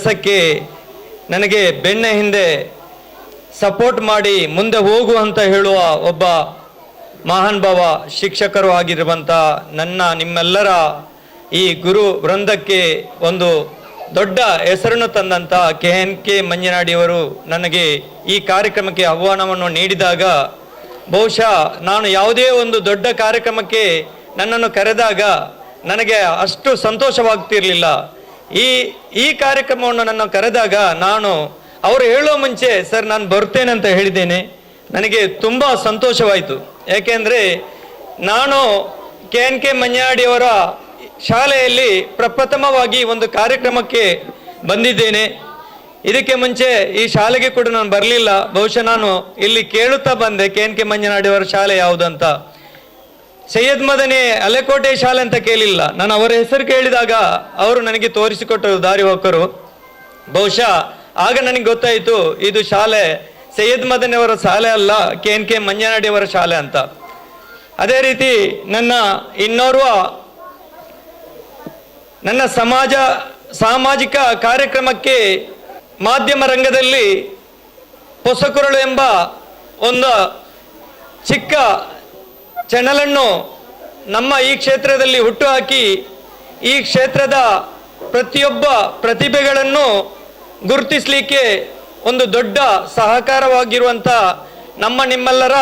ಕೆಲಸಕ್ಕೆ ನನಗೆ ಬೆನ್ನ ಹಿಂದೆ ಸಪೋರ್ಟ್ ಮಾಡಿ ಮುಂದೆ ಹೋಗು ಅಂತ ಹೇಳುವ ಒಬ್ಬ ಮಹಾನ್ ಭಾವ ಶಿಕ್ಷಕರು ಆಗಿರುವಂಥ ನಿಮ್ಮೆಲ್ಲರ ಈ ಗುರು ವೃಂದಕ್ಕೆ ಒಂದು ದೊಡ್ಡ ಹೆಸರನ್ನು ತಂದಂಥ KNK ಮಂಜನಾಡಿಯವರು ನನಗೆ ಈ ಕಾರ್ಯಕ್ರಮಕ್ಕೆ ಆಹ್ವಾನವನ್ನು ನೀಡಿದಾಗ ಬಹುಶಃ ನಾನು ಯಾವುದೇ ಒಂದು ದೊಡ್ಡ ಕಾರ್ಯಕ್ರಮಕ್ಕೆ ನನ್ನನ್ನು ಕರೆದಾಗ ನನಗೆ ಅಷ್ಟು ಸಂತೋಷವಾಗ್ತಿರಲಿಲ್ಲ. ಈ ಕಾರ್ಯಕ್ರಮವನ್ನು ನನ್ನ ಕರೆದಾಗ ನಾನು ಅವರು ಹೇಳೋ ಮುಂಚೆ ಸರ್ ನಾನು ಬರ್ತೇನೆ ಅಂತ ಹೇಳಿದ್ದೇನೆ. ನನಗೆ ತುಂಬ ಸಂತೋಷವಾಯಿತು. ಯಾಕೆಂದರೆ ನಾನು KNK ಮಂಜನಾಡಿಯವರ ಶಾಲೆಯಲ್ಲಿ ಪ್ರಪ್ರಥಮವಾಗಿ ಒಂದು ಕಾರ್ಯಕ್ರಮಕ್ಕೆ ಬಂದಿದ್ದೇನೆ. ಇದಕ್ಕೆ ಮುಂಚೆ ಈ ಶಾಲೆಗೆ ಕೂಡ ನಾನು ಬರಲಿಲ್ಲ. ಬಹುಶಃ ನಾನು ಇಲ್ಲಿ ಕೇಳುತ್ತಾ ಬಂದೆ KNK ಮಂಜನಾಡಿಯವರ ಶಾಲೆ ಯಾವುದಂತ. ಸೈಯದ್ ಮದನಿ ಅಲೆಕೋಟೆ ಶಾಲೆ ಅಂತ ಕೇಳಿಲ್ಲ. ನಾನು ಅವರ ಹೆಸರು ಕೇಳಿದಾಗ ಅವರು ನನಗೆ ತೋರಿಸಿಕೊಟ್ಟರು ದಾರಿ ಹೋಕರು. ಬಹುಶಃ ಆಗ ನನಗೆ ಗೊತ್ತಾಯಿತು ಇದು ಶಾಲೆ ಸೈಯದ್ ಮದನಿ ಅವರ ಶಾಲೆ ಅಲ್ಲ, KNK ಮಂಜನಾಡಿಯವರ ಶಾಲೆ ಅಂತ. ಅದೇ ರೀತಿ ನನ್ನ ಸಾಮಾಜಿಕ ಕಾರ್ಯಕ್ರಮಕ್ಕೆ ಮಾಧ್ಯಮ ರಂಗದಲ್ಲಿ ಹೊಸಕುರಳು ಎಂಬ ಒಂದು ಚಿಕ್ಕ ಚಾನಲನ್ನು ನಮ್ಮ ಈ ಕ್ಷೇತ್ರದಲ್ಲಿ ಹುಟ್ಟುಹಾಕಿ ಈ ಕ್ಷೇತ್ರದ ಪ್ರತಿಯೊಬ್ಬ ಪ್ರತಿಭೆಗಳನ್ನು ಗುರುತಿಸಲಿಕ್ಕೆ ಒಂದು ದೊಡ್ಡ ಸಹಕಾರವಾಗಿರುವಂಥ ನಿಮ್ಮೆಲ್ಲರ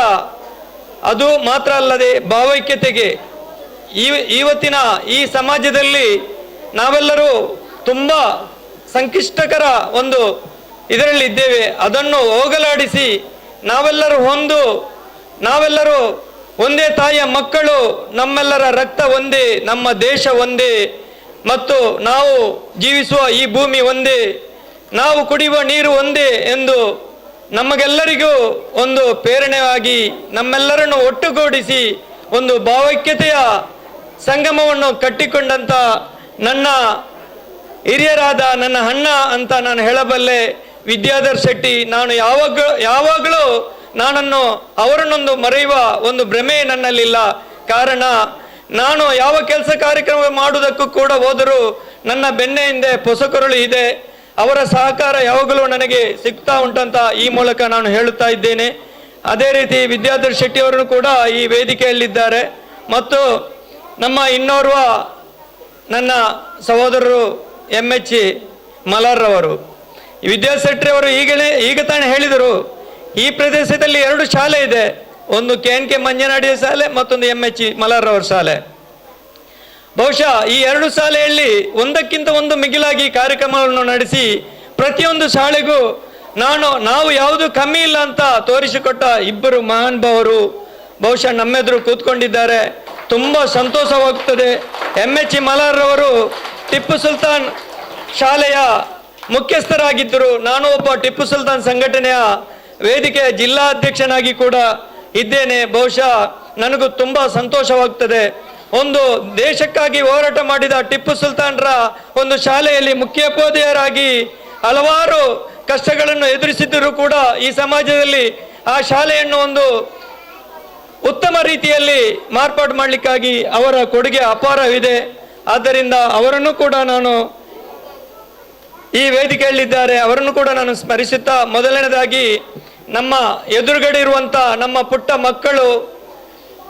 ಅದು ಮಾತ್ರ ಅಲ್ಲದೆ ಭಾವೈಕ್ಯತೆಗೆ ಇವತ್ತಿನ ಈ ಸಮಾಜದಲ್ಲಿ ನಾವೆಲ್ಲರೂ ತುಂಬ ಸಂಕಷ್ಟಕರ ಒಂದು ಇದರಲ್ಲಿ ಇದ್ದೇವೆ. ಅದನ್ನು ಹೋಗಲಾಡಿಸಿ ನಾವೆಲ್ಲರೂ ಒಂದೇ ತಾಯಿಯ ಮಕ್ಕಳು, ನಮ್ಮೆಲ್ಲರ ರಕ್ತ ಒಂದೇ, ನಮ್ಮ ದೇಶ ಒಂದೇ, ಮತ್ತು ನಾವು ಜೀವಿಸುವ ಈ ಭೂಮಿ ಒಂದೇ, ನಾವು ಕುಡಿಯುವ ನೀರು ಒಂದೇ ಎಂದು ನಮಗೆಲ್ಲರಿಗೂ ಒಂದು ಪ್ರೇರಣೆಯಾಗಿ ನಮ್ಮೆಲ್ಲರನ್ನು ಒಟ್ಟುಗೂಡಿಸಿ ಒಂದು ಭಾವೈಕ್ಯತೆಯ ಸಂಗಮವನ್ನು ಕಟ್ಟಿಕೊಂಡಂಥ ನನ್ನ ಹಿರಿಯರಾದ ನನ್ನ ಅಣ್ಣ ಅಂತ ನಾನು ಹೇಳಬಲ್ಲೆ ವಿದ್ಯಾಧರ್ ಶೆಟ್ಟಿ. ನಾನು ಯಾವಾಗಲೂ ಅವರನ್ನೊಂದು ಮರೆಯುವ ಒಂದು ಭ್ರಮೆ ನನ್ನಲ್ಲಿಲ್ಲ. ಕಾರಣ ನಾನು ಯಾವ ಕೆಲಸ ಕಾರ್ಯಕ್ರಮ ಮಾಡುವುದಕ್ಕೂ ಕೂಡ ಹೋದರೂ ನನ್ನ ಬೆನ್ನ ಹಿಂದೆ ಹೊಸಕುರಳು ಇದೆ. ಅವರ ಸಹಕಾರ ಯಾವಾಗಲೂ ನನಗೆ ಸಿಗ್ತಾ ಉಂಟಂತ ಈ ಮೂಲಕ ನಾನು ಹೇಳುತ್ತಾ ಇದ್ದೇನೆ. ಅದೇ ರೀತಿ ವಿದ್ಯಾಧರ್ ಶೆಟ್ಟಿ ಅವರನ್ನು ಕೂಡ ಈ ವೇದಿಕೆಯಲ್ಲಿದ್ದಾರೆ. ಮತ್ತು ನಮ್ಮ ಇನ್ನೋರ್ವ ನನ್ನ ಸಹೋದರರು MH ಮಲಾರ್ರವರು, ವಿದ್ಯಾಶೆಟ್ಟಿ ಅವರು ಈಗ ತಾನೇ ಹೇಳಿದರು, ಈ ಪ್ರದೇಶದಲ್ಲಿ 2 ಶಾಲೆ ಇದೆ. ಒಂದು KNK ಮಂಜನಾಡಿಯ ಶಾಲೆ, ಮತ್ತೊಂದು MH ಮಲಾರ್ರವರ ಶಾಲೆ. ಬಹುಶಃ ಈ 2 ಶಾಲೆಯಲ್ಲಿ ಒಂದಕ್ಕಿಂತ ಒಂದು ಮಿಗಿಲಾಗಿ ಕಾರ್ಯಕ್ರಮವನ್ನು ನಡೆಸಿ ಪ್ರತಿಯೊಂದು ಶಾಲೆಗೂ ನಾವು ಯಾವುದು ಕಮ್ಮಿ ಇಲ್ಲ ಅಂತ ತೋರಿಸಿಕೊಟ್ಟ ಇಬ್ಬರು ಮಹಾನ್ ಭಾವರು ಬಹುಶಃ ನಮ್ಮೆದುರು ಕೂತ್ಕೊಂಡಿದ್ದಾರೆ. ತುಂಬ ಸಂತೋಷವಾಗುತ್ತದೆ. MH ಮಲಾರ್ರವರು ಟಿಪ್ಪು ಸುಲ್ತಾನ್ ಶಾಲೆಯ ಮುಖ್ಯಸ್ಥರಾಗಿದ್ದರು. ನಾನು ಒಬ್ಬ ಟಿಪ್ಪು ಸುಲ್ತಾನ್ ಸಂಘಟನೆಯ ವೇದಿಕೆಯ ಜಿಲ್ಲಾಧ್ಯಕ್ಷನಾಗಿ ಕೂಡ ಇದ್ದೇನೆ. ಬಹುಶಃ ನನಗೂ ತುಂಬ ಸಂತೋಷವಾಗ್ತದೆ. ಒಂದು ದೇಶಕ್ಕಾಗಿ ಹೋರಾಟ ಮಾಡಿದ ಟಿಪ್ಪು ಸುಲ್ತಾನ್ರ ಒಂದು ಶಾಲೆಯಲ್ಲಿ ಮುಖ್ಯೋಪಾಧ್ಯಾಯರಾಗಿ ಹಲವಾರು ಕಷ್ಟಗಳನ್ನು ಎದುರಿಸಿದ್ದರೂ ಕೂಡ ಈ ಸಮಾಜದಲ್ಲಿ ಆ ಶಾಲೆಯನ್ನು ಒಂದು ಉತ್ತಮ ರೀತಿಯಲ್ಲಿ ಮಾರ್ಪಾಡು ಮಾಡಲಿಕ್ಕಾಗಿ ಅವರ ಕೊಡುಗೆ ಅಪಾರವಿದೆ. ಆದ್ದರಿಂದ ಅವರನ್ನು ಕೂಡ ನಾನು ಈ ವೇದಿಕೆಯಲ್ಲಿದ್ದಾರೆ, ಅವರನ್ನು ಕೂಡ ನಾನು ಸ್ಮರಿಸುತ್ತಾ, ಮೊದಲನೇದಾಗಿ ನಮ್ಮ ಎದುರುಗಡೆ ಇರುವಂಥ ನಮ್ಮ ಪುಟ್ಟ ಮಕ್ಕಳು,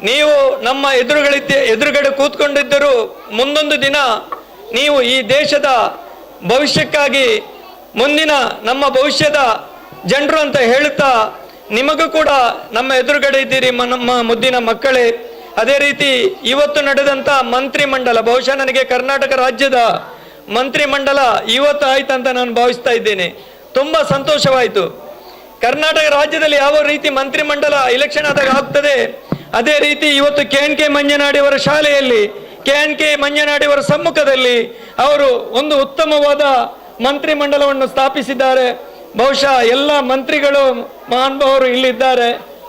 ನೀವು ನಮ್ಮ ಎದುರುಗಡೆ ಕೂತ್ಕೊಂಡಿದ್ದರೂ ಮುಂದೊಂದು ದಿನ ನೀವು ಈ ದೇಶದ ಭವಿಷ್ಯಕ್ಕಾಗಿ ಮುಂದಿನ ನಮ್ಮ ಭವಿಷ್ಯದ ಜನರು ಅಂತ ಹೇಳುತ್ತಾ ನಿಮಗೂ ಕೂಡ ನಮ್ಮ ಎದುರುಗಡೆ ಇದ್ದೀರಿ ನಮ್ಮ ಮುದ್ದಿನ ಮಕ್ಕಳೇ. ಅದೇ ರೀತಿ ಇವತ್ತು ನಡೆದಂಥ ಮಂತ್ರಿಮಂಡಲ, ಬಹುಶಃ ನನಗೆ ಕರ್ನಾಟಕ ರಾಜ್ಯದ ಮಂತ್ರಿಮಂಡಲ ಇವತ್ತು ಆಯ್ತಂತ ನಾನು ಭಾವಿಸ್ತಾ ಇದ್ದೇನೆ. ತುಂಬ ಸಂತೋಷವಾಯಿತು. ಕರ್ನಾಟಕ ರಾಜ್ಯದಲ್ಲಿ ಯಾವ ರೀತಿ ಮಂತ್ರಿಮಂಡಲ ಇಲೆಕ್ಷನ್ ಆದಾಗ ಆಗ್ತದೆ, ಅದೇ ರೀತಿ ಇವತ್ತು KNK ಮಂಜನಾಡಿಯವರ ಶಾಲೆಯಲ್ಲಿ KNK ಮಂಜನಾಡಿಯವರ ಸಮ್ಮುಖದಲ್ಲಿ ಅವರು ಒಂದು ಉತ್ತಮವಾದ ಮಂತ್ರಿಮಂಡಲವನ್ನು ಸ್ಥಾಪಿಸಿದ್ದಾರೆ. ಬಹುಶಃ ಎಲ್ಲ ಮಂತ್ರಿಗಳು ಮಹಾನುಭಾವರು ಇಲ್ಲಿದ್ದಾರೆ.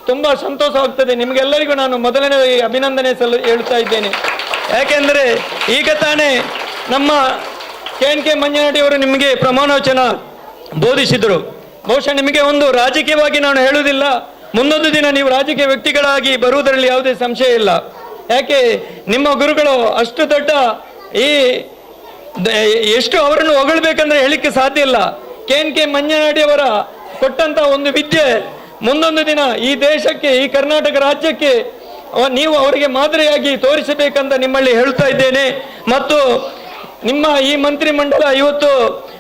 ತುಂಬ ಸಂತೋಷವಾಗ್ತದೆ. ನಿಮಗೆಲ್ಲರಿಗೂ ನಾನು ಮೊದಲನೇ ಅಭಿನಂದನೆ ಹೇಳ್ತಾ ಇದ್ದೇನೆ. ಯಾಕೆಂದರೆ ಈಗ ತಾನೇ ನಮ್ಮ KNK ಮಂಜನಾಡಿಯವರು ನಿಮಗೆ ಪ್ರಮಾಣವಚನ ಬೋಧಿಸಿದರು. ಬಹುಶಃ ನಿಮಗೆ ಒಂದು ರಾಜಕೀಯವಾಗಿ ನಾನು ಹೇಳುವುದಿಲ್ಲ, ಮುಂದೊಂದು ದಿನ ನೀವು ರಾಜಕೀಯ ವ್ಯಕ್ತಿಗಳಾಗಿ ಬರುವುದರಲ್ಲಿ ಯಾವುದೇ ಸಂಶಯ ಇಲ್ಲ. ಯಾಕೆ ನಿಮ್ಮ ಗುರುಗಳು ಅಷ್ಟು ದೊಡ್ಡ ಈ ಎಷ್ಟು ಅವರನ್ನು ಹೊಗಳ್ಬೇಕಂದ್ರೆ ಹೇಳಿಕ್ಕೆ ಸಾಧ್ಯ ಇಲ್ಲ. ಕೆ ಮಂಜನಾಡಿ ಅವರ ಕೊಟ್ಟಂತ ಒಂದು ವಿದ್ಯೆ ಮುಂದೊಂದು ದಿನ ಈ ದೇಶಕ್ಕೆ, ಈ ಕರ್ನಾಟಕ ರಾಜ್ಯಕ್ಕೆ ನೀವು ಅವರಿಗೆ ಮಾದರಿಯಾಗಿ ತೋರಿಸಬೇಕಂತ ನಿಮ್ಮಲ್ಲಿ ಹೇಳ್ತಾ ಇದ್ದೇನೆ. ಮತ್ತು ನಿಮ್ಮ ಈ ಮಂತ್ರಿಮಂಡಲ ಇವತ್ತು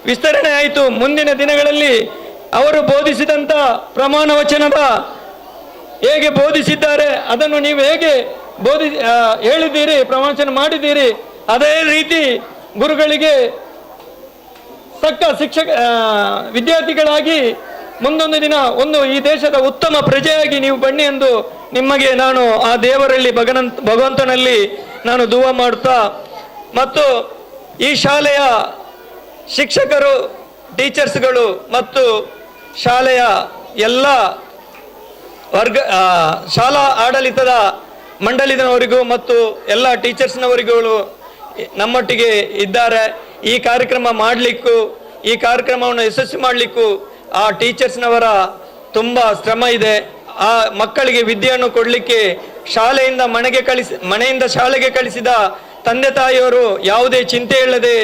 ವಿಸ್ತರಣೆ ಆಯಿತು. ಮುಂದಿನ ದಿನಗಳಲ್ಲಿ ಅವರು ಬೋಧಿಸಿದಂತ ಪ್ರಮಾಣ ವಚನದ ಹೇಗೆ ಬೋಧಿಸಿದ್ದಾರೆ ಅದನ್ನು ನೀವು ಹೇಗೆ ಹೇಳಿದ್ದೀರಿ, ಪ್ರವಚನ ಮಾಡಿದ್ದೀರಿ, ಅದೇ ರೀತಿ ಗುರುಗಳಿಗೆ ತಕ್ಕ ವಿದ್ಯಾರ್ಥಿಗಳಾಗಿ ಮುಂದೊಂದು ದಿನ ಒಂದು ಈ ದೇಶದ ಉತ್ತಮ ಪ್ರಜೆಯಾಗಿ ನೀವು ಬನ್ನಿ ಎಂದು ನಿಮಗೆ ನಾನು ಆ ದೇವರಲ್ಲಿ ಭಗವಂತನಲ್ಲಿ ನಾನು ದುವಾ ಮಾಡುತ್ತಾ, ಮತ್ತು ಈ ಶಾಲೆಯ ಶಿಕ್ಷಕರು, ಟೀಚರ್ಸ್ಗಳು ಮತ್ತು ಶಾಲೆಯ ಎಲ್ಲ ಶಾಲಾ ಆಡಳಿತದ ಮಂಡಳಿನವರಿಗೂ ಮತ್ತು ಎಲ್ಲ ಟೀಚರ್ಸ್ನವರಿಗೂ ನಮ್ಮೊಟ್ಟಿಗೆ ಇದ್ದಾರೆ. ಈ ಕಾರ್ಯಕ್ರಮ ಮಾಡಲಿಕ್ಕೂ, ಈ ಕಾರ್ಯಕ್ರಮವನ್ನು ಯಶಸ್ವಿ ಮಾಡಲಿಕ್ಕೂ ಆ ಟೀಚರ್ಸ್ನವರ ತುಂಬ ಶ್ರಮ ಇದೆ. ಆ ಮಕ್ಕಳಿಗೆ ವಿದ್ಯೆಯನ್ನು ಕೊಡಲಿಕ್ಕೆ ಮನೆಯಿಂದ ಶಾಲೆಗೆ ಕಳಿಸಿದ ತಂದೆ ತಾಯಿಯವರು ಯಾವುದೇ ಚಿಂತೆ ಇಲ್ಲದೆ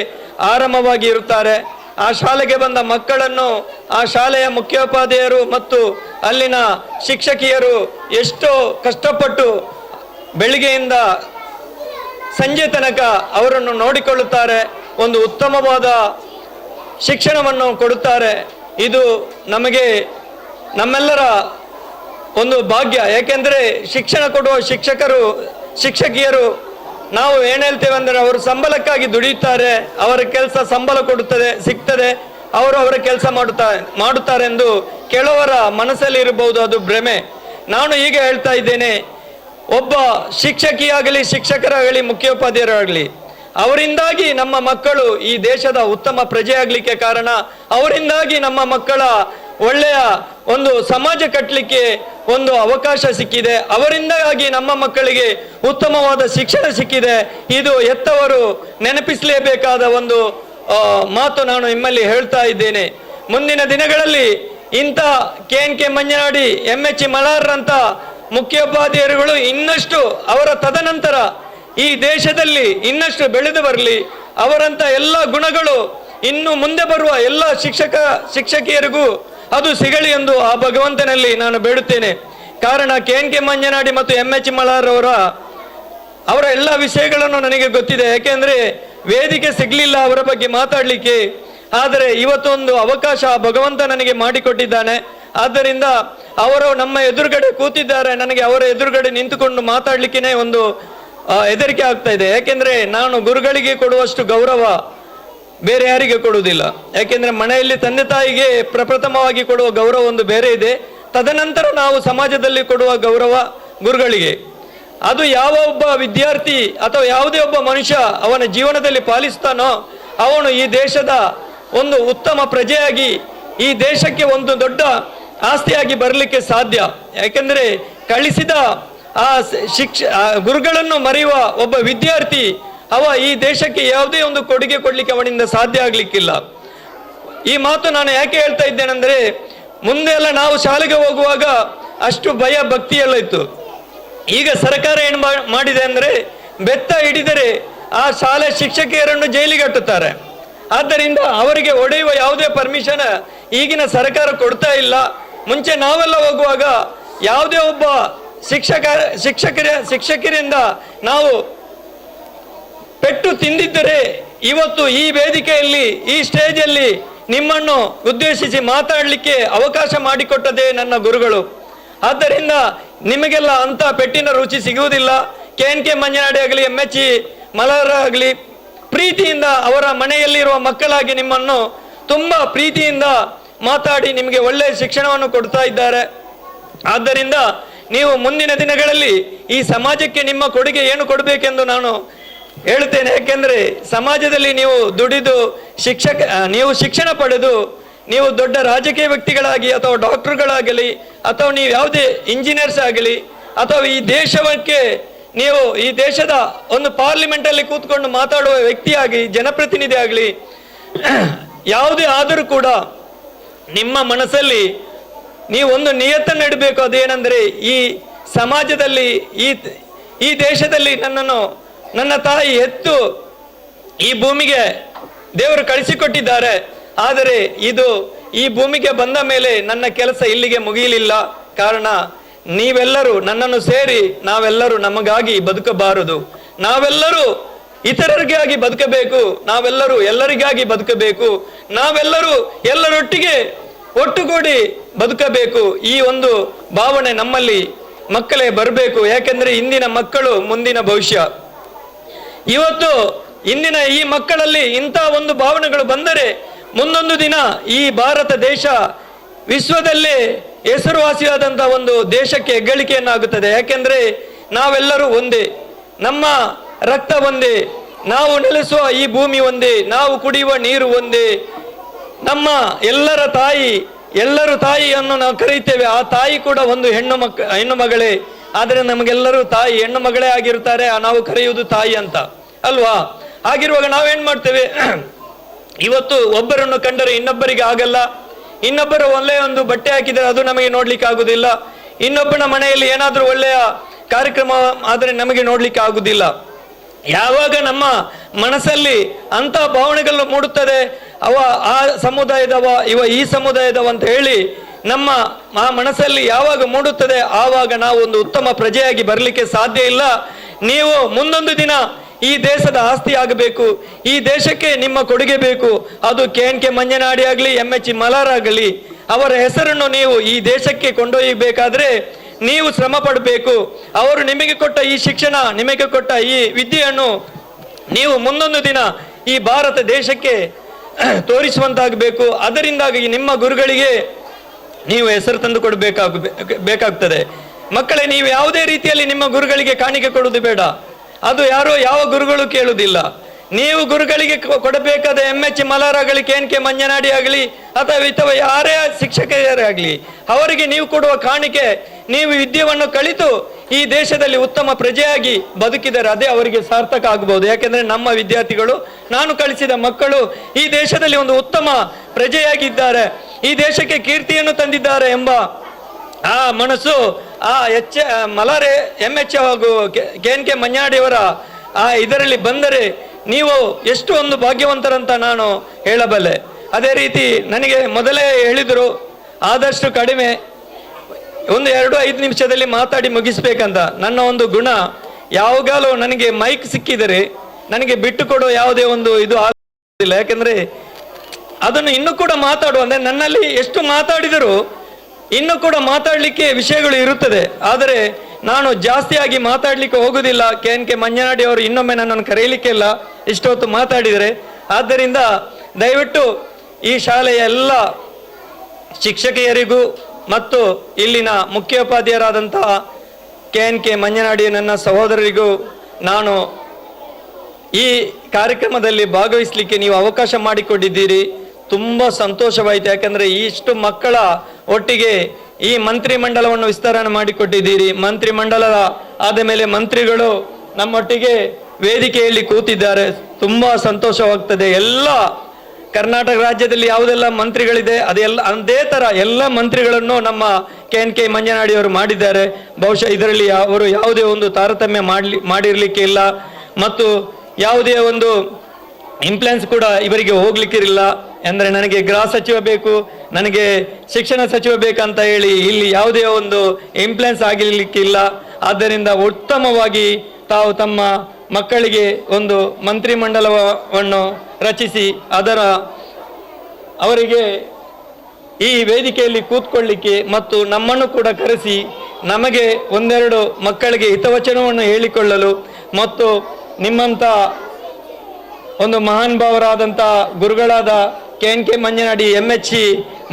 ಆರಾಮವಾಗಿ ಇರುತ್ತಾರೆ. ಆ ಶಾಲೆಗೆ ಬಂದ ಮಕ್ಕಳನ್ನು ಆ ಶಾಲೆಯ ಮುಖ್ಯೋಪಾಧ್ಯಾಯರು ಮತ್ತು ಅಲ್ಲಿನ ಶಿಕ್ಷಕಿಯರು ಎಷ್ಟೋ ಕಷ್ಟಪಟ್ಟು ಬೆಳಿಗ್ಗೆಯಿಂದ ಸಂಜೆ ತನಕ ಅವರನ್ನು ನೋಡಿಕೊಳ್ಳುತ್ತಾರೆ, ಒಂದು ಉತ್ತಮವಾದ ಶಿಕ್ಷಣವನ್ನು ಕೊಡುತ್ತಾರೆ. ಇದು ನಮಗೆ ನಮ್ಮೆಲ್ಲರ ಒಂದು ಭಾಗ್ಯ. ಏಕೆಂದರೆ ಶಿಕ್ಷಣ ಕೊಡುವ ಶಿಕ್ಷಕಿಯರು ನಾವು ಏನು ಹೇಳ್ತೇವೆ ಅಂದರೆ ಅವರು ಸಂಬಳಕ್ಕಾಗಿ ದುಡಿಯುತ್ತಾರೆ, ಅವರ ಕೆಲಸ ಸಂಬಳ ಸಿಗ್ತದೆ, ಅವರು ಅವರ ಕೆಲಸ ಮಾಡುತ್ತಾರೆ ಎಂದು ಕೆಲವರ ಮನಸ್ಸಲ್ಲಿ ಇರಬಹುದು, ಅದು ಭ್ರಮೆ. ನಾನು ಈಗ ಹೇಳ್ತಾ ಇದ್ದೇನೆ, ಒಬ್ಬ ಶಿಕ್ಷಕಿಯಾಗಲಿ, ಶಿಕ್ಷಕರಾಗಲಿ, ಮುಖ್ಯೋಪಾಧ್ಯಾಯರಾಗಲಿ, ಅವರಿಂದಾಗಿ ನಮ್ಮ ಮಕ್ಕಳು ಈ ದೇಶದ ಉತ್ತಮ ಪ್ರಜೆಯಾಗಲಿಕ್ಕೆ ಕಾರಣ. ಅವರಿಂದಾಗಿ ನಮ್ಮ ಮಕ್ಕಳ ಒಳ್ಳೆಯ ಒಂದು ಸಮಾಜ ಕಟ್ಟಲಿಕ್ಕೆ ಒಂದು ಅವಕಾಶ ಸಿಕ್ಕಿದೆ. ಅವರಿಂದಾಗಿ ನಮ್ಮ ಮಕ್ಕಳಿಗೆ ಉತ್ತಮವಾದ ಶಿಕ್ಷಣ ಸಿಕ್ಕಿದೆ. ಇದು ಎತ್ತವರು ನೆನಪಿಸಲೇಬೇಕಾದ ಒಂದು ಮಾತು ನಾನು ನಿಮ್ಮಲ್ಲಿ ಹೇಳ್ತಾ ಇದ್ದೇನೆ. ಮುಂದಿನ ದಿನಗಳಲ್ಲಿ ಇಂಥ ಕೆ ಮಂಜನಾಡಿ, MH ಮಲಾರ್ರಂತ ಮುಖ್ಯೋಪಾಧ್ಯಾಯರುಗಳು ಇನ್ನಷ್ಟು ಅವರ ತದನಂತರ ಈ ದೇಶದಲ್ಲಿ ಇನ್ನಷ್ಟು ಬೆಳೆದು ಬರಲಿ. ಅವರಂತ ಎಲ್ಲ ಗುಣಗಳು ಇನ್ನು ಮುಂದೆ ಬರುವ ಎಲ್ಲ ಶಿಕ್ಷಕಿಯರಿಗೂ ಅದು ಸಿಗಲಿ ಎಂದು ಆ ಭಗವಂತನಲ್ಲಿ ನಾನು ಬೇಡುತ್ತೇನೆ. ಕಾರಣ ಕೆ ಮಂಜನಾಡಿ ಮತ್ತು MH ಮಲಾರ್ ಅವರ ಎಲ್ಲ ವಿಷಯಗಳನ್ನು ನನಗೆ ಗೊತ್ತಿದೆ. ಯಾಕೆಂದ್ರೆ ವೇದಿಕೆ ಸಿಗಲಿಲ್ಲ ಅವರ ಬಗ್ಗೆ ಮಾತಾಡಲಿಕ್ಕೆ. ಆದರೆ ಇವತ್ತೊಂದು ಅವಕಾಶ ಭಗವಂತ ನನಗೆ ಮಾಡಿಕೊಟ್ಟಿದ್ದಾನೆ. ಆದ್ದರಿಂದ ಅವರು ನಮ್ಮ ಎದುರುಗಡೆ ಕೂತಿದ್ದಾರೆ. ನನಗೆ ಅವರ ಎದುರುಗಡೆ ನಿಂತುಕೊಂಡು ಮಾತಾಡ್ಲಿಕ್ಕೆ ಒಂದು ಹೆದರಿಕೆ ಆಗ್ತಾ ಇದೆ. ಯಾಕೆಂದ್ರೆ ನಾನು ಗುರುಗಳಿಗೆ ಕೊಡುವಷ್ಟು ಗೌರವ ಬೇರೆ ಯಾರಿಗೆ ಕೊಡುವುದಿಲ್ಲ. ಯಾಕೆಂದ್ರೆ ಮನೆಯಲ್ಲಿ ತಂದೆ ತಾಯಿಗೆ ಪ್ರಪ್ರಥಮವಾಗಿ ಕೊಡುವ ಗೌರವ ಒಂದು ಬೇರೆ ಇದೆ. ತದನಂತರ ನಾವು ಸಮಾಜದಲ್ಲಿ ಕೊಡುವ ಗೌರವ ಗುರುಗಳಿಗೆ. ಅದು ಯಾವ ಒಬ್ಬ ವಿದ್ಯಾರ್ಥಿ ಅಥವಾ ಯಾವುದೇ ಒಬ್ಬ ಮನುಷ್ಯ ಅವನ ಜೀವನದಲ್ಲಿ ಪಾಲಿಸ್ತಾನೋ ಅವನು ಈ ದೇಶದ ಒಂದು ಉತ್ತಮ ಪ್ರಜೆಯಾಗಿ, ಈ ದೇಶಕ್ಕೆ ಒಂದು ದೊಡ್ಡ ಆಸ್ತಿಯಾಗಿ ಬರಲಿಕ್ಕೆ ಸಾಧ್ಯ. ಯಾಕೆಂದ್ರೆ ಕಳಿಸಿದ ಆ ಗುರುಗಳನ್ನು ಮರೆಯುವ ಒಬ್ಬ ವಿದ್ಯಾರ್ಥಿ ಅವ ಈ ದೇಶಕ್ಕೆ ಯಾವುದೇ ಒಂದು ಕೊಡುಗೆ ಕೊಡ್ಲಿಕ್ಕೆ ಅವನಿಂದ ಸಾಧ್ಯ ಆಗ್ಲಿಕ್ಕಿಲ್ಲ. ಈ ಮಾತು ನಾನು ಯಾಕೆ ಹೇಳ್ತಾ ಇದ್ದೇನೆಂದ್ರೆ, ಮುಂದೆ ಎಲ್ಲ ನಾವು ಶಾಲೆಗೆ ಹೋಗುವಾಗ ಅಷ್ಟು ಭಯ ಭಕ್ತಿ ಎಲ್ಲ ಇತ್ತು. ಈಗ ಸರ್ಕಾರ ಏನು ಮಾಡಿದೆ ಅಂದ್ರೆ, ಬೆತ್ತ ಹಿಡಿದರೆ ಆ ಶಾಲೆ ಶಿಕ್ಷಕಿಯರನ್ನು ಜೈಲಿಗೆ ಅಟ್ಟುತ್ತಾರೆ. ಆದ್ದರಿಂದ ಅವರಿಗೆ ಹೊಡೆಯುವ ಯಾವುದೇ ಪರ್ಮಿಷನ್ ಈಗಿನ ಸರ್ಕಾರ ಕೊಡ್ತಾ ಇಲ್ಲ. ಮುಂಚೆ ನಾವೆಲ್ಲ ಹೋಗುವಾಗ ಯಾವುದೇ ಒಬ್ಬ ಶಿಕ್ಷಕರಿಂದ ನಾವು ಪೆಟ್ಟು ತಿಂದಿದ್ದರೆ ಇವತ್ತು ಈ ವೇದಿಕೆಯಲ್ಲಿ, ಈ ಸ್ಟೇಜಲ್ಲಿ ನಿಮ್ಮನ್ನು ಉದ್ದೇಶಿಸಿ ಮಾತಾಡಲಿಕ್ಕೆ ಅವಕಾಶ ಮಾಡಿಕೊಟ್ಟದೇ ನನ್ನ ಗುರುಗಳು. ಆದ್ದರಿಂದ ನಿಮಗೆಲ್ಲ ಅಂತ ಪೆಟ್ಟಿನ ರುಚಿ ಸಿಗುವುದಿಲ್ಲ. ಕೆ ಮಂಜನಾಡಿ ಆಗಲಿ, MH ಮಲಾರ್ ಆಗಲಿ, ಪ್ರೀತಿಯಿಂದ ಅವರ ಮನೆಯಲ್ಲಿರುವ ಮಕ್ಕಳಾಗಿ ನಿಮ್ಮನ್ನು ತುಂಬ ಪ್ರೀತಿಯಿಂದ ಮಾತಾಡಿ ನಿಮಗೆ ಒಳ್ಳೆಯ ಶಿಕ್ಷಣವನ್ನು ಕೊಡ್ತಾ ಇದ್ದಾರೆ. ಆದ್ದರಿಂದ ನೀವು ಮುಂದಿನ ದಿನಗಳಲ್ಲಿ ಈ ಸಮಾಜಕ್ಕೆ ನಿಮ್ಮ ಕೊಡುಗೆ ಏನು ಕೊಡಬೇಕೆಂದು ನಾನು ಹೇಳುತ್ತೇನೆ. ಯಾಕೆಂದ್ರೆ ಸಮಾಜದಲ್ಲಿ ನೀವು ದುಡಿದು ನೀವು ಶಿಕ್ಷಣ ಪಡೆದು ನೀವು ದೊಡ್ಡ ರಾಜಕೀಯ ವ್ಯಕ್ತಿಗಳಾಗಿ ಅಥವಾ ಡಾಕ್ಟರ್ಗಳಾಗಲಿ ಅಥವಾ ನೀವು ಯಾವುದೇ ಇಂಜಿನಿಯರ್ಸ್ ಆಗಲಿ ಅಥವಾ ಈ ದೇಶಕ್ಕೆ ನೀವು ಈ ದೇಶದ ಒಂದು ಪಾರ್ಲಿಮೆಂಟ್ ಅಲ್ಲಿ ಕೂತ್ಕೊಂಡು ಮಾತಾಡುವ ವ್ಯಕ್ತಿಯಾಗಿ, ಜನಪ್ರತಿನಿಧಿ ಆಗಲಿ, ಯಾವುದೇ ಆದರೂ ಕೂಡ ನಿಮ್ಮ ಮನಸ್ಸಲ್ಲಿ ನೀವು ಒಂದು ನಿಯತ್ತನ್ನು ಇಡಬೇಕು. ಅದೇನೆಂದರೆ, ಈ ಸಮಾಜದಲ್ಲಿ, ಈ ದೇಶದಲ್ಲಿ ನನ್ನ ತಾಯಿ ಹೆತ್ತು ಈ ಭೂಮಿಗೆ ದೇವರು ಕಳಿಸಿಕೊಟ್ಟಿದ್ದಾರೆ. ಆದರೆ ಇದು ಈ ಭೂಮಿಗೆ ಬಂದ ಮೇಲೆ ನನ್ನ ಕೆಲಸ ಇಲ್ಲಿಗೆ ಮುಗಿಯಲಿಲ್ಲ. ಕಾರಣ ನೀವೆಲ್ಲರೂ ನನ್ನನ್ನು ಸೇರಿ ನಾವೆಲ್ಲರೂ ನಮಗಾಗಿ ಬದುಕಬಾರದು, ನಾವೆಲ್ಲರೂ ಇತರರಿಗಾಗಿ ಬದುಕಬೇಕು, ನಾವೆಲ್ಲರೂ ಎಲ್ಲರಿಗಾಗಿ ಬದುಕಬೇಕು, ನಾವೆಲ್ಲರೂ ಎಲ್ಲರೊಟ್ಟಿಗೆ ಒಟ್ಟುಗೂಡಿ ಬದುಕಬೇಕು. ಈ ಒಂದು ಭಾವನೆ ನಮ್ಮಲ್ಲಿ ಮಕ್ಕಳೇ ಬರಬೇಕು. ಯಾಕೆಂದ್ರೆ ಇಂದಿನ ಮಕ್ಕಳು ಮುಂದಿನ ಭವಿಷ್ಯ. ಇವತ್ತು ಇಂದಿನ ಈ ಮಕ್ಕಳಲ್ಲಿ ಇಂಥ ಒಂದು ಭಾವನೆಗಳು ಬಂದರೆ ಮುಂದೊಂದು ದಿನ ಈ ಭಾರತ ದೇಶ ವಿಶ್ವದಲ್ಲೇ ಹೆಸರುವಾಸಿಯಾದಂಥ ಒಂದು ದೇಶಕ್ಕೆ ಹೆಗ್ಗಳಿಕೆಯನ್ನಾಗುತ್ತದೆ. ಯಾಕೆಂದ್ರೆ ನಾವೆಲ್ಲರೂ ಒಂದೇ, ನಮ್ಮ ರಕ್ತ ಒಂದೇ, ನಾವು ನೆಲೆಸುವ ಈ ಭೂಮಿ ಒಂದೇ, ನಾವು ಕುಡಿಯುವ ನೀರು ಒಂದೇ, ನಮ್ಮ ಎಲ್ಲರ ತಾಯಿ, ಎಲ್ಲರೂ ತಾಯಿಯನ್ನು ನಾವು ಕರೆಯುತ್ತೇವೆ. ಆ ತಾಯಿ ಕೂಡ ಒಂದು ಹೆಣ್ಣು ಮಗಳೇ. ಆದರೆ ನಮಗೆಲ್ಲರೂ ತಾಯಿ ಹೆಣ್ಣು ಮಗಳೇ ಆಗಿರ್ತಾರೆ, ನಾವು ಕರೆಯುವುದು ತಾಯಿ ಅಂತ ಅಲ್ವಾ? ಆಗಿರುವಾಗ ನಾವೇನ್ ಮಾಡ್ತೇವೆ, ಇವತ್ತು ಒಬ್ಬರನ್ನು ಕಂಡರೆ ಇನ್ನೊಬ್ಬರಿಗೆ ಆಗಲ್ಲ, ಇನ್ನೊಬ್ಬರು ಒಳ್ಳೆಯ ಒಂದು ಬಟ್ಟೆ ಹಾಕಿದರೆ ಅದು ನಮಗೆ ನೋಡ್ಲಿಕ್ಕೆ ಆಗುದಿಲ್ಲ, ಇನ್ನೊಬ್ಬನ ಮನೆಯಲ್ಲಿ ಏನಾದ್ರೂ ಒಳ್ಳೆಯ ಕಾರ್ಯಕ್ರಮ ಆದರೆ ನಮಗೆ ನೋಡ್ಲಿಕ್ಕೆ ಆಗುದಿಲ್ಲ. ಯಾವಾಗ ನಮ್ಮ ಮನಸ್ಸಲ್ಲಿ ಅಂತ ಭಾವನೆಗಳು ಮೂಡುತ್ತದೆ, ಅವ ಆ ಸಮುದಾಯದವ, ಇವ ಈ ಸಮುದಾಯದವ ಅಂತ ಹೇಳಿ ನಮ್ಮ ಆ ಮನಸ್ಸಲ್ಲಿ ಯಾವಾಗ ಮೂಡುತ್ತದೆ ಆವಾಗ ನಾವು ಒಂದು ಉತ್ತಮ ಪ್ರಜೆಯಾಗಿ ಬರಲಿಕ್ಕೆ ಸಾಧ್ಯ ಇಲ್ಲ. ನೀವು ಮುಂದೊಂದು ದಿನ ಈ ದೇಶದ ಆಸ್ತಿ ಆಗಬೇಕು, ಈ ದೇಶಕ್ಕೆ ನಿಮ್ಮ ಕೊಡುಗೆ ಬೇಕು. ಅದು KNK ಮಂಜನಾಡಿ ಆಗಲಿ, MH ಮಲಾರ್ ಆಗಲಿ, ಅವರ ಹೆಸರನ್ನು ನೀವು ಈ ದೇಶಕ್ಕೆ ಕೊಂಡೊಯ್ಯಬೇಕಾದ್ರೆ ನೀವು ಶ್ರಮ ಪಡಬೇಕು. ಅವರು ನಿಮಗೆ ಕೊಟ್ಟ ಈ ಶಿಕ್ಷಣ, ನಿಮಗೆ ಕೊಟ್ಟ ಈ ವಿದ್ಯೆಯನ್ನು ನೀವು ಮುಂದೊಂದು ದಿನ ಈ ಭಾರತ ದೇಶಕ್ಕೆ ತೋರಿಸುವಂತಾಗಬೇಕು. ಅದರಿಂದಾಗಿ ನಿಮ್ಮ ಗುರುಗಳಿಗೆ ನೀವು ಹೆಸರು ತಂದು ಬೇಕಾಗ್ತದೆ. ಮಕ್ಕಳೇ, ನೀವು ಯಾವುದೇ ರೀತಿಯಲ್ಲಿ ನಿಮ್ಮ ಗುರುಗಳಿಗೆ ಕಾಣಿಕೆ ಕೊಡುವುದು ಬೇಡ. ಅದು ಯಾರೋ ಯಾವ ಗುರುಗಳು ಕೇಳುವುದಿಲ್ಲ. ನೀವು ಗುರುಗಳಿಗೆ ಕೊಡಬೇಕಾದ MH ಮಲಾರ್ ಆಗಲಿ, KNK ಮಂಜನಾಡಿ ಆಗಲಿ, ಅಥವಾ ಯಾರೇ ಶಿಕ್ಷಕರೇ ಆಗಲಿ, ಅವರಿಗೆ ನೀವು ಕೊಡುವ ಕಾಣಿಕೆ, ನೀವು ವಿದ್ಯೆಯನ್ನು ಕಲಿತು ಈ ದೇಶದಲ್ಲಿ ಉತ್ತಮ ಪ್ರಜೆಯಾಗಿ ಬದುಕಿದರೆ ಅದೇ ಅವರಿಗೆ ಸಾರ್ಥಕ ಆಗಬಹುದು. ಯಾಕೆಂದ್ರೆ ನಮ್ಮ ವಿದ್ಯಾರ್ಥಿಗಳು, ನಾನು ಕಲಿಸಿದ ಮಕ್ಕಳು ಈ ದೇಶದಲ್ಲಿ ಒಂದು ಉತ್ತಮ ಪ್ರಜೆಯಾಗಿದ್ದಾರೆ, ಈ ದೇಶಕ್ಕೆ ಕೀರ್ತಿಯನ್ನು ತಂದಿದ್ದಾರೆ ಎಂಬ ಆ ಮನಸ್ಸು ಆ ಮಲಾರೆ MH ಹಾಗೂ KNK ಮಂಜನಾಡಿಯವರ ಆ ಇದರಲ್ಲಿ ಬಂದರೆ ನೀವು ಎಷ್ಟು ಒಂದು ಭಾಗ್ಯವಂತರಂತ ನಾನು ಹೇಳಬಲ್ಲೆ. ಅದೇ ರೀತಿ ನನಗೆ ಮೊದಲೇ ಹೇಳಿದರು, ಆದಷ್ಟು ಕಡಿಮೆ 1-2-5 ನಿಮಿಷದಲ್ಲಿ ಮಾತಾಡಿ ಮುಗಿಸ್ಬೇಕಂತ. ನನ್ನ ಒಂದು ಗುಣ, ಯಾವಾಗಲೂ ನನಗೆ ಮೈಕ್ ಸಿಕ್ಕಿದರೆ ನನಗೆ ಬಿಟ್ಟು ಕೊಡೋ ಯಾವುದೇ ಒಂದು ಇದು ಆಗೋದಿಲ್ಲ. ಯಾಕೆಂದ್ರೆ ಅದನ್ನು ಇನ್ನೂ ಕೂಡ ಮಾತಾಡುವ, ಅಂದರೆ ನನ್ನಲ್ಲಿ ಎಷ್ಟು ಮಾತಾಡಿದರೂ ಇನ್ನೂ ಕೂಡ ಮಾತಾಡಲಿಕ್ಕೆ ವಿಷಯಗಳು ಇರುತ್ತದೆ. ಆದರೆ ನಾನು ಜಾಸ್ತಿಯಾಗಿ ಮಾತಾಡಲಿಕ್ಕೆ ಹೋಗುವುದಿಲ್ಲ. KNK ಮಂಜನಾಡಿ ಅವರು ಇನ್ನೊಮ್ಮೆ ನನ್ನನ್ನು ಕರೆಯಲಿಕ್ಕಿಲ್ಲ ಇಷ್ಟೊತ್ತು ಮಾತಾಡಿದರೆ. ಆದ್ದರಿಂದ ದಯವಿಟ್ಟು ಈ ಶಾಲೆಯ ಎಲ್ಲ ಶಿಕ್ಷಕಿಯರಿಗೂ ಮತ್ತು ಇಲ್ಲಿನ ಮುಖ್ಯೋಪಾಧ್ಯಾಯರಾದಂತಹ KNK ಮಂಜನಾಡಿ ನನ್ನ ಸಹೋದರರಿಗೂ ನಾನು ಈ ಕಾರ್ಯಕ್ರಮದಲ್ಲಿ ಭಾಗವಹಿಸಲಿಕ್ಕೆ ನೀವು ಅವಕಾಶ ಮಾಡಿಕೊಟ್ಟಿದ್ದೀರಿ. ತುಂಬ ಸಂತೋಷವಾಯಿತು. ಯಾಕಂದರೆ ಇಷ್ಟು ಮಕ್ಕಳ ಒಟ್ಟಿಗೆ ಈ ಮಂತ್ರಿ ಮಂಡಲವನ್ನು ವಿಸ್ತರಣೆ ಮಾಡಿಕೊಟ್ಟಿದ್ದೀರಿ. ಮಂತ್ರಿ ಮಂಡಲ ಆದ ಮೇಲೆ ಮಂತ್ರಿಗಳು ನಮ್ಮೊಟ್ಟಿಗೆ ವೇದಿಕೆಯಲ್ಲಿ ಕೂತಿದ್ದಾರೆ. ತುಂಬ ಸಂತೋಷವಾಗ್ತದೆ. ಎಲ್ಲ ಕರ್ನಾಟಕ ರಾಜ್ಯದಲ್ಲಿ ಯಾವುದೆಲ್ಲ ಮಂತ್ರಿಗಳಿದೆ ಅದೆಲ್ಲ ಅದೇ ಥರ ಎಲ್ಲ ಮಂತ್ರಿಗಳನ್ನು ನಮ್ಮ KNK ಮಂಜನಾಡಿ ಅವರು ಮಾಡಿದ್ದಾರೆ. ಬಹುಶಃ ಇದರಲ್ಲಿ ಅವರು ಯಾವುದೇ ಒಂದು ತಾರತಮ್ಯ ಮಾಡಿರಲಿಕ್ಕೆ ಇಲ್ಲ ಮತ್ತು ಯಾವುದೇ ಒಂದು ಇಂಪ್ಲಾನ್ಸ್ ಕೂಡ ಇವರಿಗೆ ಹೋಗ್ಲಿಕ್ಕಿರಲಿಲ್ಲ. ಅಂದರೆ ನನಗೆ ಗೃಹ ಸಚಿವ ಬೇಕು, ನನಗೆ ಶಿಕ್ಷಣ ಸಚಿವ ಬೇಕಂತ ಹೇಳಿ ಇಲ್ಲಿ ಯಾವುದೇ ಒಂದು ಇಂಪ್ಲಾನ್ಸ್ ಆಗಿರ್ಲಿಕ್ಕಿಲ್ಲ. ಆದ್ದರಿಂದ ಉತ್ತಮವಾಗಿ ತಾವು ತಮ್ಮ ಮಕ್ಕಳಿಗೆ ಒಂದು ಮಂತ್ರಿ ಮಂಡಲವನ್ನು ರಚಿಸಿ ಅವರಿಗೆ ಈ ವೇದಿಕೆಯಲ್ಲಿ ಕೂತ್ಕೊಳ್ಳಿಕ್ಕೆ ಮತ್ತು ನಮ್ಮನ್ನು ಕೂಡ ಕರೆಸಿ ನಮಗೆ 1-2 ಮಕ್ಕಳಿಗೆ ಹಿತವಚನವನ್ನು ಹೇಳಿಕೊಳ್ಳಲು ಮತ್ತು ನಿಮ್ಮಂಥ ಒಂದು ಮಹಾನ್ ಭಾವರಾದಂಥ ಗುರುಗಳಾದ KNK ಮಂಜನಾಡಿ MH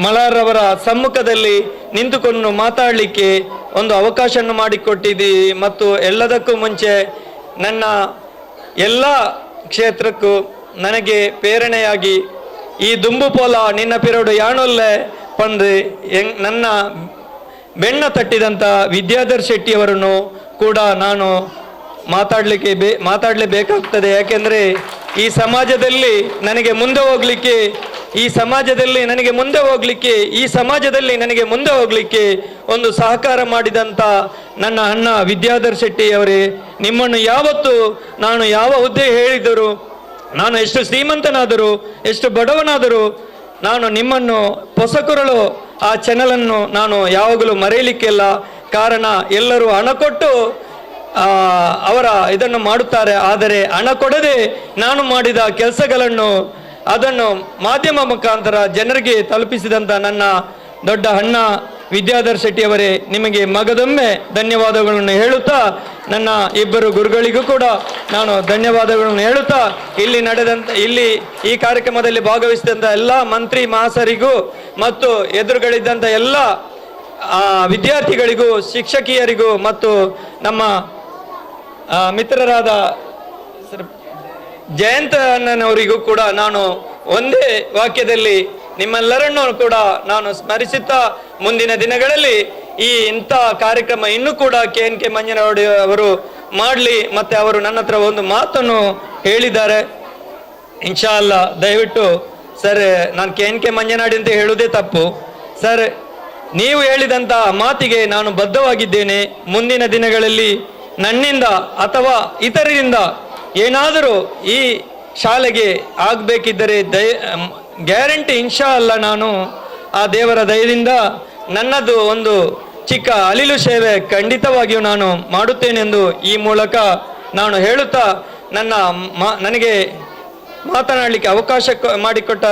ಮಲಾರ್ ಅವರ ಸಮ್ಮುಖದಲ್ಲಿ ನಿಂತುಕೊಂಡು ಮಾತಾಡಲಿಕ್ಕೆ ಒಂದು ಅವಕಾಶವನ್ನು ಮಾಡಿಕೊಟ್ಟಿದ್ದೀವಿ. ಮತ್ತು ಎಲ್ಲದಕ್ಕೂ ಮುಂಚೆ ನನ್ನ ಎಲ್ಲ ಕ್ಷೇತ್ರಕ್ಕೂ ನನಗೆ ಪ್ರೇರಣೆಯಾಗಿ ಈ ದುಂಬು ಪೋಲ ನಿನ್ನ ಪಿರೋಡು ಯಾಣೊಲ್ಲೆ ಪಂದು ನನ್ನ ಬೆನ್ನ ತಟ್ಟಿದಂಥ ವಿದ್ಯಾಧರ್ ಶೆಟ್ಟಿಯವರನ್ನು ಕೂಡ ನಾನು ಮಾತಾಡಲೇಬೇಕಾಗ್ತದೆ. ಯಾಕೆಂದರೆ ಈ ಸಮಾಜದಲ್ಲಿ ನನಗೆ ಮುಂದೆ ಹೋಗ್ಲಿಕ್ಕೆ ಒಂದು ಸಹಕಾರ ಮಾಡಿದಂಥ ನನ್ನ ಅಣ್ಣ ವಿದ್ಯಾಧರ್ ಶೆಟ್ಟಿ ಅವರೇ, ನಿಮ್ಮನ್ನು ಯಾವತ್ತು ನಾನು ಯಾವ ಹುದ್ದೆ ಹೇಳಿದರು ನಾನು ಎಷ್ಟು ಶ್ರೀಮಂತನಾದರೂ ಎಷ್ಟು ಬಡವನಾದರೂ ನಾನು ನಿಮ್ಮನ್ನು ಹೊಸಕುರಳು ಆ ಚಾನಲನ್ನು ನಾನು ಯಾವಾಗಲೂ ಮರೆಯಲಿಕ್ಕಿಲ್ಲ. ಕಾರಣ ಎಲ್ಲರೂ ಹಣ ಕೊಟ್ಟು ಅವರ ಇದನ್ನು ಮಾಡುತ್ತಾರೆ. ಆದರೆ ಹಣ ಕೊಡದೆ ನಾನು ಮಾಡಿದ ಕೆಲಸಗಳನ್ನು ಅದನ್ನು ಮಾಧ್ಯಮ ಮುಖಾಂತರ ಜನರಿಗೆ ತಲುಪಿಸಿದಂಥ ನನ್ನ ದೊಡ್ಡ ಅಣ್ಣ ವಿದ್ಯಾಧರ್ ಶೆಟ್ಟಿ ಅವರೇ, ನಿಮಗೆ ಮಗದೊಮ್ಮೆ ಧನ್ಯವಾದಗಳನ್ನು ಹೇಳುತ್ತಾ, ನನ್ನ ಇಬ್ಬರು ಗುರುಗಳಿಗೂ ಕೂಡ ನಾನು ಧನ್ಯವಾದಗಳನ್ನು ಹೇಳುತ್ತಾ, ಇಲ್ಲಿ ಈ ಕಾರ್ಯಕ್ರಮದಲ್ಲಿ ಭಾಗವಹಿಸಿದಂಥ ಎಲ್ಲ ಮಂತ್ರಿ ಮಹಾಸರಿಗೂ ಮತ್ತು ಎದುರುಗಳಿದ್ದಂಥ ಎಲ್ಲ ವಿದ್ಯಾರ್ಥಿಗಳಿಗೂ, ಶಿಕ್ಷಕಿಯರಿಗೂ ಮತ್ತು ನಮ್ಮ ಮಿತ್ರರಾದ ಜಯಂತ ಅಣ್ಣನವರಿಗೂ ಕೂಡ ನಾನು ಒಂದೇ ವಾಕ್ಯದಲ್ಲಿ ನಿಮ್ಮೆಲ್ಲರನ್ನೂ ಕೂಡ ನಾನು ಸ್ಮರಿಸುತ್ತಾ, ಮುಂದಿನ ದಿನಗಳಲ್ಲಿ ಇಂಥ ಕಾರ್ಯಕ್ರಮ ಇನ್ನೂ ಕೂಡ KNK ಮಂಜನವಾಡಿ ಅವರು ಮಾಡಲಿ. ಮತ್ತೆ ಅವರು ನನ್ನ ಹತ್ರ ಒಂದು ಮಾತನ್ನು ಹೇಳಿದ್ದಾರೆ. ಇನ್ಶಾ ಅಲ್ಲಾ, ದಯವಿಟ್ಟು ಸರ್, ನಾನು KNK ಮಂಜನಾಡಿ ಅಂತ ಹೇಳುವುದೇ ತಪ್ಪು ಸರ್. ನೀವು ಹೇಳಿದಂಥ ಮಾತಿಗೆ ನಾನು ಬದ್ಧವಾಗಿದ್ದೇನೆ. ಮುಂದಿನ ದಿನಗಳಲ್ಲಿ ನನ್ನಿಂದ ಅಥವಾ ಇತರರಿಂದ ಏನಾದರೂ ಈ ಶಾಲೆಗೆ ಆಗಬೇಕಿದ್ದರೆ ಗ್ಯಾರಂಟಿ ಇನ್ಶಾ ಅಲ್ಲ, ನಾನು ಆ ದೇವರ ದಯದಿಂದ ನನ್ನದು ಒಂದು ಚಿಕ್ಕ ಅಳಿಲು ಸೇವೆ ಖಂಡಿತವಾಗಿಯೂ ನಾನು ಮಾಡುತ್ತೇನೆಂದು ಈ ಮೂಲಕ ನಾನು ಹೇಳುತ್ತಾ, ನನಗೆ ಮಾತನಾಡಲಿಕ್ಕೆ ಅವಕಾಶ ಮಾಡಿಕೊಟ್ಟ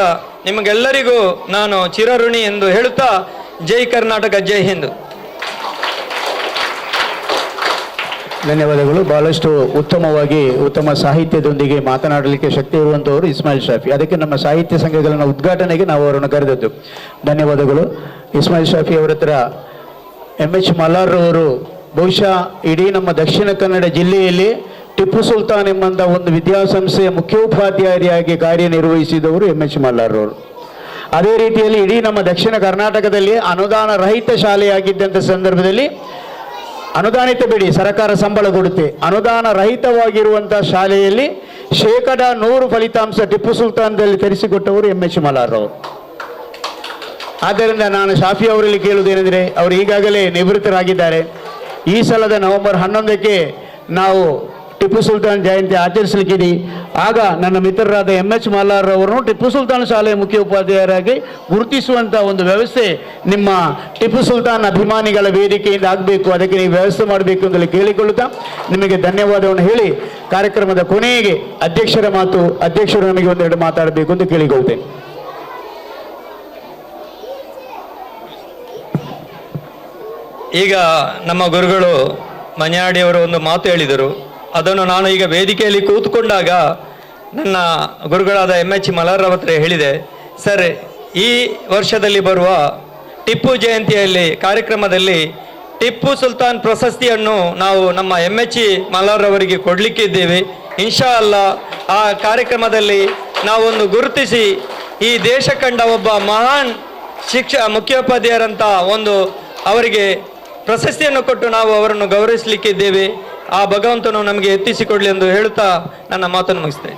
ನಿಮಗೆಲ್ಲರಿಗೂ ನಾನು ಚಿರಋಣಿ ಎಂದು ಹೇಳುತ್ತಾ, ಜೈ ಕರ್ನಾಟಕ, ಜೈ ಹಿಂದ್. ಧನ್ಯವಾದಗಳು. ಬಹಳಷ್ಟು ಉತ್ತಮವಾಗಿ ಉತ್ತಮ ಸಾಹಿತ್ಯದೊಂದಿಗೆ ಮಾತನಾಡಲಿಕ್ಕೆ ಶಕ್ತಿ ಇರುವಂಥವರು ಇಸ್ಮಾಯಿಲ್ ಶಾಫಿ. ಅದಕ್ಕೆ ನಮ್ಮ ಸಾಹಿತ್ಯ ಸಂಘಗಳ ಉದ್ಘಾಟನೆಗೆ ನಾವು ಅವರನ್ನು ಕರೆದದ್ದು. ಧನ್ಯವಾದಗಳು. ಇಸ್ಮಾಯಿಲ್ ಶಾಫಿ ಅವರ ಹತ್ರ MH ಮಲ್ಲಾರ್ ಅವರು ಬಹುಶಃ ಇಡೀ ನಮ್ಮ ದಕ್ಷಿಣ ಕನ್ನಡ ಜಿಲ್ಲೆಯಲ್ಲಿ ಟಿಪ್ಪು ಸುಲ್ತಾನ್ ಎಂಬಂಥ ಒಂದು ವಿದ್ಯಾಸಂಸ್ಥೆಯ ಮುಖ್ಯೋಪಾಧ್ಯಾಯರಿಯಾಗಿ ಕಾರ್ಯನಿರ್ವಹಿಸಿದವರು MH ಮಲ್ಲಾರ್ ಅವರು. ಅದೇ ರೀತಿಯಲ್ಲಿ ಇಡೀ ನಮ್ಮ ದಕ್ಷಿಣ ಕರ್ನಾಟಕದಲ್ಲಿ ಅನುದಾನ ರಹಿತ ಶಾಲೆಯಾಗಿದ್ದಂಥ ಸಂದರ್ಭದಲ್ಲಿ, ಅನುದಾನಿತ ಬಿಡಿ, ಸರ್ಕಾರ ಸಂಬಳ ಕೊಡುತ್ತೆ, ಅನುದಾನ ರಹಿತವಾಗಿರುವಂಥ ಶಾಲೆಯಲ್ಲಿ 100% ಫಲಿತಾಂಶ ಟಿಪ್ಪು ಸುಲ್ತಾನದಲ್ಲಿ ತರಿಸಿಕೊಟ್ಟವರು MH ಮಲ್ಲಾರ್ ಅವರು. ಆದ್ದರಿಂದ ನಾನು ಶಾಫಿ ಅವರಲ್ಲಿ ಕೇಳುವುದೇನೆಂದರೆ, ಅವರು ಈಗಾಗಲೇ ನಿವೃತ್ತರಾಗಿದ್ದಾರೆ. ಈ ಸಲದ ನವೆಂಬರ್ 11ಕ್ಕೆ ನಾವು ಟಿಪ್ಪು ಸುಲ್ತಾನ್ ಜಯಂತಿ ಆಚರಿಸಲಿಕ್ಕಿದೆ. ಆಗ ನನ್ನ ಮಿತ್ರರಾದ MH ಮಲ್ಲಾರ್ ಅವರನ್ನು ಟಿಪ್ಪು ಸುಲ್ತಾನ್ ಶಾಲೆಯ ಮುಖ್ಯ ಉಪಾಧ್ಯಾಯರಾಗಿ ಗುರುತಿಸುವಂಥ ಒಂದು ವ್ಯವಸ್ಥೆ ನಿಮ್ಮ ಟಿಪ್ಪು ಸುಲ್ತಾನ್ ಅಭಿಮಾನಿಗಳ ವೇದಿಕೆಯಿಂದ ಆಗಬೇಕು. ಅದಕ್ಕೆ ನೀವು ವ್ಯವಸ್ಥೆ ಮಾಡಬೇಕು ಅಂತೇಳಿ ಕೇಳಿಕೊಳ್ಳುತ್ತಾ ನಿಮಗೆ ಧನ್ಯವಾದವನ್ನು ಹೇಳಿ, ಕಾರ್ಯಕ್ರಮದ ಕೊನೆಗೆ ಅಧ್ಯಕ್ಷರ ಮಾತು, ಅಧ್ಯಕ್ಷರು ನಮಗೆ ಒಂದೆರಡು ಮಾತಾಡಬೇಕು ಅಂತ ಕೇಳಿಕೊಳ್ತೇನೆ. ಈಗ ನಮ್ಮ ಗುರುಗಳು ಮಂಜನಾಡಿಯವರು ಒಂದು ಮಾತು ಹೇಳಿದರು. ಅದನ್ನು ನಾನು ಈಗ ವೇದಿಕೆಯಲ್ಲಿ ಕೂತ್ಕೊಂಡಾಗ ನನ್ನ ಗುರುಗಳಾದ MH ಮಲ್ಲಾರ್ ಹತ್ರ ಹೇಳಿದೆ, ಸರ್, ಈ ವರ್ಷದಲ್ಲಿ ಬರುವ ಟಿಪ್ಪು ಜಯಂತಿಯಲ್ಲಿ ಕಾರ್ಯಕ್ರಮದಲ್ಲಿ ಟಿಪ್ಪು ಸುಲ್ತಾನ್ ಪ್ರಶಸ್ತಿಯನ್ನು ನಾವು ನಮ್ಮ MH ಮಲ್ಲಾರ್ ಅವರಿಗೆ ಕೊಡಲಿಕ್ಕಿದ್ದೇವೆ. ಇನ್ಶಾ ಅಲ್ಲಾ ಆ ಕಾರ್ಯಕ್ರಮದಲ್ಲಿ ನಾವೊಂದು ಗುರುತಿಸಿ ಈ ದೇಶ ಕಂಡ ಒಬ್ಬ ಮಹಾನ್ ಮುಖ್ಯೋಪಾಧ್ಯಾಯರಂತ ಒಂದು ಅವರಿಗೆ ಪ್ರಶಸ್ತಿಯನ್ನು ಕೊಟ್ಟು ನಾವು ಅವರನ್ನು ಗೌರವಿಸಲಿಕ್ಕಿದ್ದೇವೆ. ಆ ಭಗವಂತನು ನಮಗೆ ಎತ್ತಿಸಿಕೊಡಲಿ ಎಂದು ಹೇಳುತ್ತಾ ನನ್ನ ಮಾತನ್ನು ಮುಗಿಸ್ತೇನೆ.